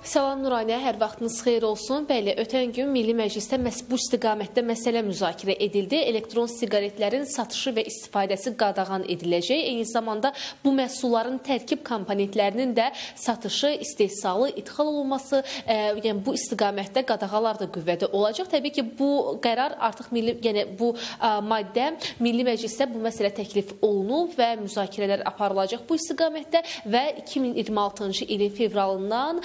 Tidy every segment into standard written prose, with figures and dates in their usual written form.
Salam Nurayniyə, hər vaxtınız xeyir olsun. Bəli, ötən gün Milli Məclisdə bu istiqamətdə məsələ müzakirə edildi. Elektron siqaretlərin satışı və istifadəsi qadağan ediləcək. Eyni zamanda bu məhsulların tərkib komponentlərinin də satışı, istehsalı, idxal olunması, yəni bu istiqamətdə qadağalar da qüvvədə olacaq. Təbii ki, bu qərar artıq bu maddə Milli Məclisdə bu məsələ təklif olunub və müzakirələr aparılacaq bu istiqamətdə və 2026-cı ilin fevralından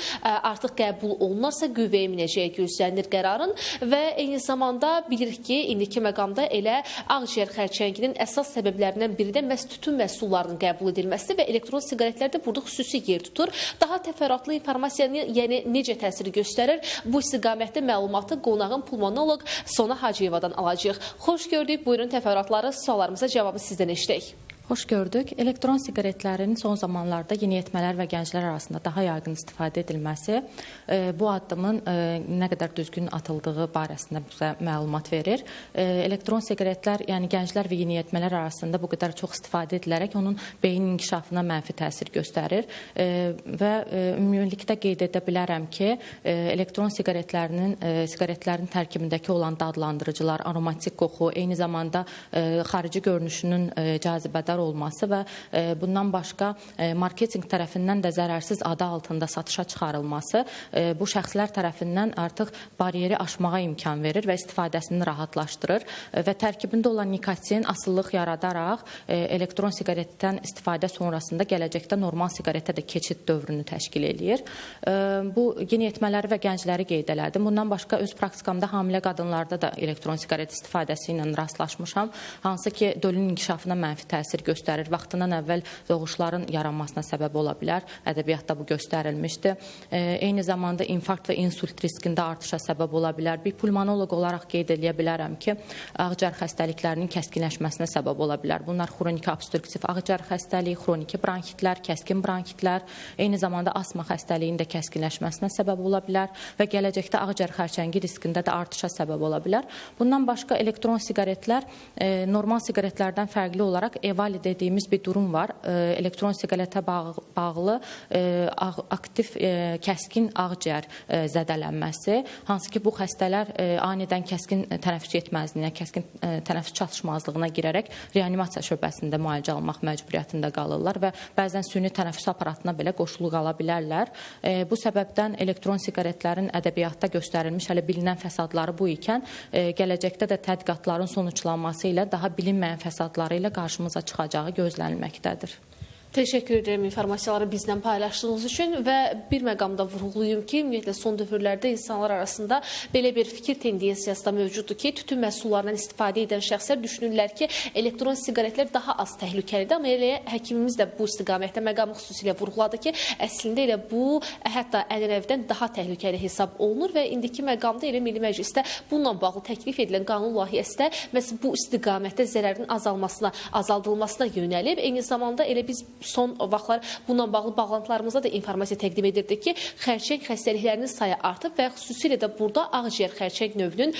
artıq qəbul olunarsa qüvvəyə minəcəyi gözlənilir qərarın və eyni zamanda bilirik ki, indiki məqamda elə ağciyər xərçənginin əsas səbəblərindən biri də məhz tütün məhsullarının qəbul edilməsidir və elektron siqaretlər də burada xüsusi yer tutur. Daha təfərrüatlı informasiyanı, yəni necə təsir göstərir, bu istiqamətdə məlumatı qonağın pulmonoloq Sona Hacıyevadan alacağıq. Xoş gördük, buyurun təfərrüatları, suallarımıza cavabı sizdən eşidək. Xoş gördük. Elektron siqaretlərin son zamanlarda yeniyetmələr və gənclər arasında daha yaygın istifadə edilməsi bu addımın nə qədər düzgün atıldığı barəsində bizə məlumat verir. Elektron siqaretlər, yəni gənclər və yeniyetmələr arasında bu qədər çox istifadə edilərək onun beyin inkişafına mənfi təsir göstərir və ümumilikdə qeyd edə bilərəm ki, elektron siqaretlərin tərkibindəki olan dadlandırıcılar, aromatik qoxu, eyni zamanda xarici görünüşünün cazibədar olması və bundan başqa marketinq tərəfindən də zərərsiz adı altında satışa çıxarılması bu şəxslər tərəfindən artıq bariyeri aşmağa imkan verir və istifadəsini rahatlaşdırır və tərkibində olan nikotin asıllıq yaradaraq elektron siqaretdən istifadə sonrasında gələcəkdə normal siqaretə də keçid dövrünü təşkil eləyir. Bu yeniyetmələri və gəncləri qeyd elədim. Bundan başqa öz praktikamda hamilə qadınlarda da elektron siqaret istifadəsi ilə rastlaşmışam, hansı ki dölün inkişafına mənfi təsir göstərir. Vaxtından əvvəl doğuşların yaranmasına səbəb ola bilər. Ədəbiyyatda bu göstərilmişdir. Eyni zamanda infarkt və insult riskində artışa səbəb ola bilər. Bir pulmonoloq olaraq qeyd edə bilərəm ki, ağciyər xəstəliklərinin kəskinləşməsinə səbəb ola bilər. Bunlar xroniki obstruktiv ağciyər xəstəliyi, xroniki bronxitlər, kəskin bronxitlər, eyni zamanda asma xəstəliyinin də kəskinləşməsinə səbəb ola bilər və gələcəkdə ağciyər xərçəngi riskində də artışa səbəb ola bilər. Bundan başqa elektron siqaretlər normal siqaretlərdən fərqli olaraq EVALI dediyimiz bir durum var. Elektron siqaretə bağlı aktiv kəskin ağciyər zədələnməsi, hansı ki bu xəstələr anidən kəskin tənəffüs yetməzliyinə, kəskin tənəffüs çatışmazlığına girərək reanimasiya şöbəsində müalicə almaq məcburiyyətində qalırlar və bəzən süni tənəffüs aparatına belə qoşulu qala bilərlər. Bu səbəbdən elektron siqaretlərin ədəbiyyatda göstərilmiş hələ bilinən fəsadları bu ikən, gələcəkdə də tədqiqatların sonuçlanması ilə daha bilinməyən fəsadları ilə qarşımıza çıxacağı gözlənilməkdədir. Təşəkkür edirəm informasiyaları bizlə paylaşdığınız üçün və bir məqamda vurğulayım ki, ümumiyyətlə son dövrlərdə insanlar arasında belə bir fikir tendensiyası da mövcuddur ki, tütün məhsullarından istifadə edən şəxslər düşünürlər ki, elektron siqaretlər daha az təhlükəlidir, amma elə həkimimiz də bu istiqamətdə məqamı xüsusilə vurğuladı ki, əslində elə bu hətta ənənəvdən daha təhlükəli hesab olunur və indiki məqamda elə Milli Məclisdə bununla bağlı təklif edilən qanun layihəsində məhz bu istiqamətdə zərərin azaldılmasına yönəlib. Eyni zamanda elə biz son vaxtlar bununla bağlı bağlantılarımızda da informasiya təqdim edirdik ki, xərçəng xəstəliklərinin sayı artıb və xüsusilə də burada ağciyər xərçəng növünün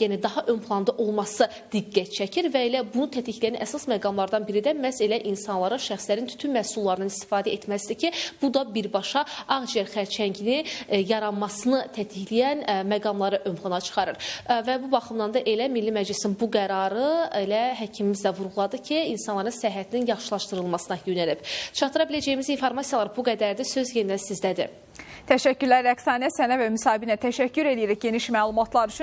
yəni daha ön planda olması diqqət çəkir və elə bunu tetikləyən əsas məqamlardan biri də məhz elə insanlara, şəxslərin tütün məhsullarından istifadə etməsidir ki, bu da birbaşa ağciyər xərçəngini yaranmasını tetikləyən məqamları ön plana çıxarır. Və bu baxımdan da elə Milli Məclisin bu qərarı elə həkimimiz də vurğuladı ki, insanların səhhətinin yaxşılaşdırılmasına yönəlib. Çatdıra biləcəyimiz informasiyalar bu qədərdir. Söz yenidən sizdədir. Təşəkkürlər Rəqsanə, sənə və müsahibinə təşəkkür edirik geniş məlumatlar üçün.